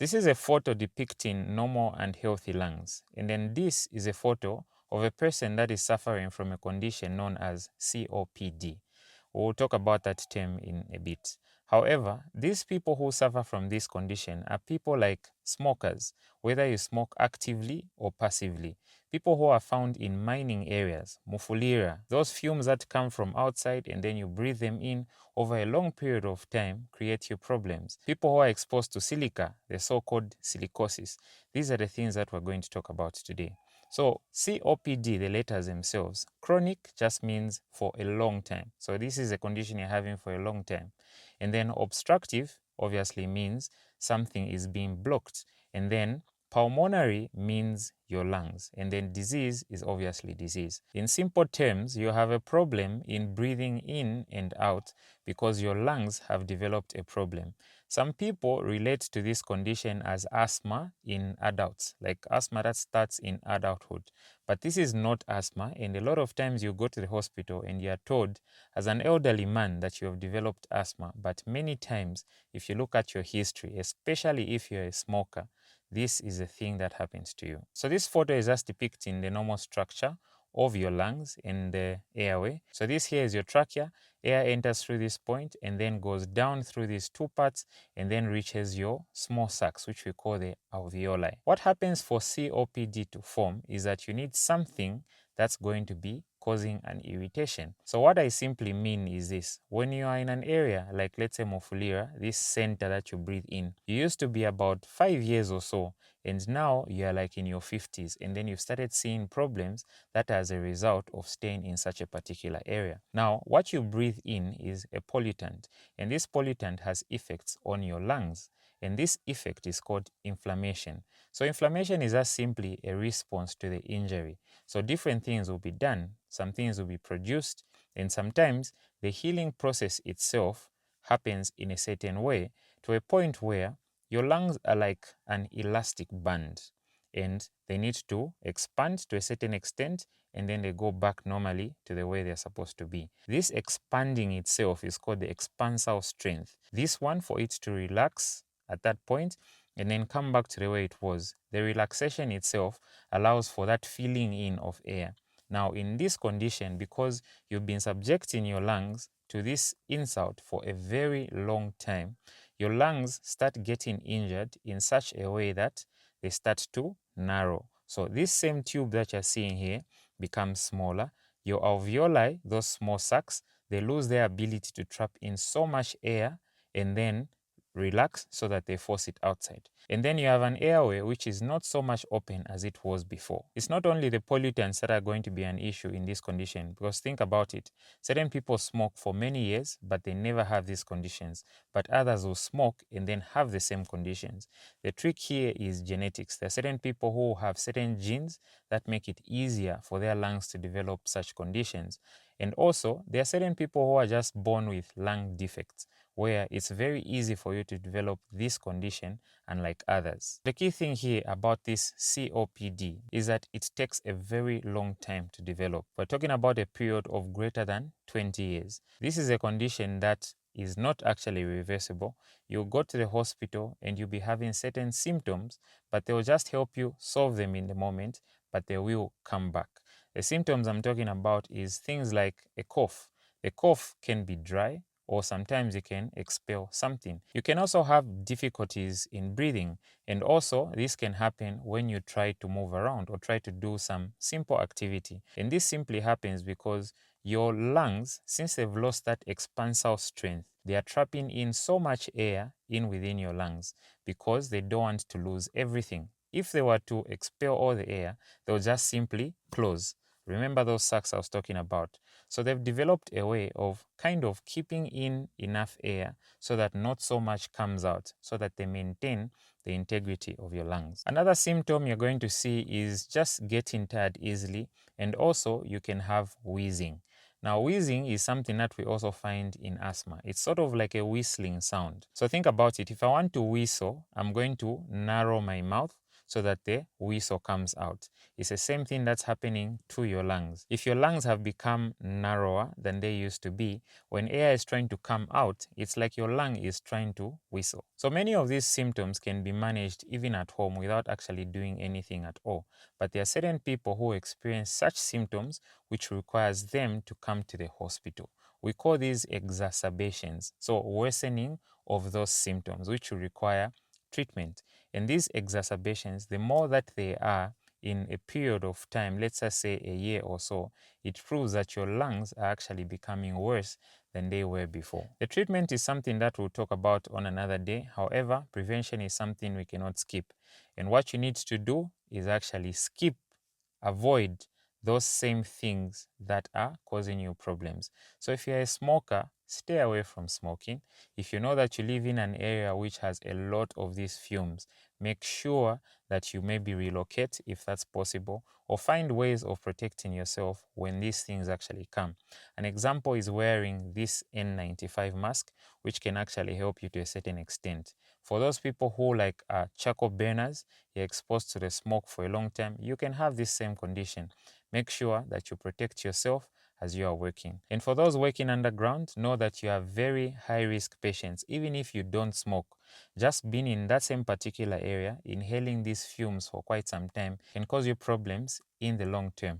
This is a photo depicting normal and healthy lungs. And then this is a photo of a person that is suffering from a condition known as COPD. We'll talk about that term in a bit. However, these people who suffer from this condition are people like smokers, whether you smoke actively or passively. People who are found in mining areas, mufulira, those fumes that come from outside and then you breathe them in over a long period of time create you problems. People who are exposed to silica, the so-called silicosis. These are the things that we're going to talk about today. So COPD, the letters themselves, chronic just means for a long time. So this is a condition you're having for a long time. And then obstructive obviously means something is being blocked. And then pulmonary means your lungs, and then disease is obviously disease. In simple terms, you have a problem in breathing in and out because your lungs have developed a problem. Some people relate to this condition as asthma in adults, like asthma that starts in adulthood. But this is not asthma, and a lot of times you go to the hospital and you are told as an elderly man that you have developed asthma. But many times, if you look at your history, especially if you're a smoker, this is a thing that happens to you. So this photo is just depicting the normal structure of your lungs and the airway. So this here is your trachea. Air enters through this point and then goes down through these two parts and then reaches your small sacs, which we call the alveoli. What happens for COPD to form is that you need something that's going to be causing an irritation. So what I simply mean is this: when you are in an area like, let's say, mufulira, this center that you breathe in, you used to be about 5 years or so, and now you are like in your 50s, and then you've started seeing problems that are as a result of staying in such a particular area. Now, what you breathe in is a pollutant, and this pollutant has effects on your lungs, and this effect is called inflammation. So inflammation is just simply a response to the injury. So different things will be done, some things will be produced, and sometimes the healing process itself happens in a certain way to a point where your lungs are like an elastic band and they need to expand to a certain extent and then they go back normally to the way they're supposed to be. This expanding itself is called the expansile strength. This one, for it to relax at that point and then come back to the way it was, the relaxation itself allows for that filling in of air. Now, in this condition, because you've been subjecting your lungs to this insult for a very long time, your lungs start getting injured in such a way that they start to narrow. So this same tube that you're seeing here becomes smaller. Your alveoli, those small sacs, they lose their ability to trap in so much air and then relax so that they force it outside. And then you have an airway which is not so much open as it was before. It's not only the pollutants that are going to be an issue in this condition, because think about it. Certain people smoke for many years, but they never have these conditions. But others will smoke and then have the same conditions. The trick here is genetics. There are certain people who have certain genes that make it easier for their lungs to develop such conditions. And also, there are certain people who are just born with lung defects, where it's very easy for you to develop this condition unlike others. The key thing here about this COPD is that it takes a very long time to develop. We're talking about a period of greater than 20 years. This is a condition that is not actually reversible. You'll go to the hospital and you'll be having certain symptoms, but they'll just help you solve them in the moment, but they will come back. The symptoms I'm talking about is things like a cough. The cough can be dry, or sometimes you can expel something. You can also have difficulties in breathing, and also this can happen when you try to move around or try to do some simple activity. And this simply happens because your lungs, since they've lost that expansile strength, they are trapping in so much air in within your lungs because they don't want to lose everything. If they were to expel all the air, they'll just simply close. Remember those sacs I was talking about. So they've developed a way of kind of keeping in enough air so that not so much comes out, so that they maintain the integrity of your lungs. Another symptom you're going to see is just getting tired easily, and also you can have wheezing. Now, wheezing is something that we also find in asthma. It's sort of like a whistling sound. So think about it. If I want to whistle, I'm going to narrow my mouth so that the whistle comes out. It's the same thing that's happening to your lungs. If your lungs have become narrower than they used to be, when air is trying to come out, it's like your lung is trying to whistle. So many of these symptoms can be managed even at home without actually doing anything at all. But there are certain people who experience such symptoms which requires them to come to the hospital. We call these exacerbations, so worsening of those symptoms, which will require treatment. And these exacerbations, the more that they are in a period of time, let's just say a year or so, it proves that your lungs are actually becoming worse than they were before. The treatment is something that we'll talk about on another day. However, prevention is something we cannot skip. And what you need to do is actually avoid those same things that are causing you problems. So if you're a smoker, stay away from smoking. If you know that you live in an area which has a lot of these fumes, make sure that you maybe relocate if that's possible, or find ways of protecting yourself when these things actually come. An example is wearing this N95 mask, which can actually help you to a certain extent. For those people who like charcoal burners, you're exposed to the smoke for a long time, you can have this same condition. Make sure that you protect yourself as you are working. And for those working underground, know that you are very high risk patients. Even if you don't smoke, just being in that same particular area, inhaling these fumes for quite some time can cause you problems in the long term.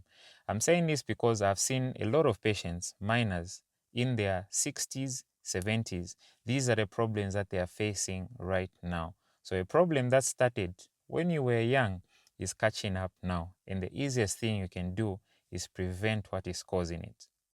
I'm saying this because I've seen a lot of patients, minors, in their 60s, 70s. These are the problems that they are facing right now. So a problem that started when you were young is catching up now. And the easiest thing you can do is prevent what is causing it.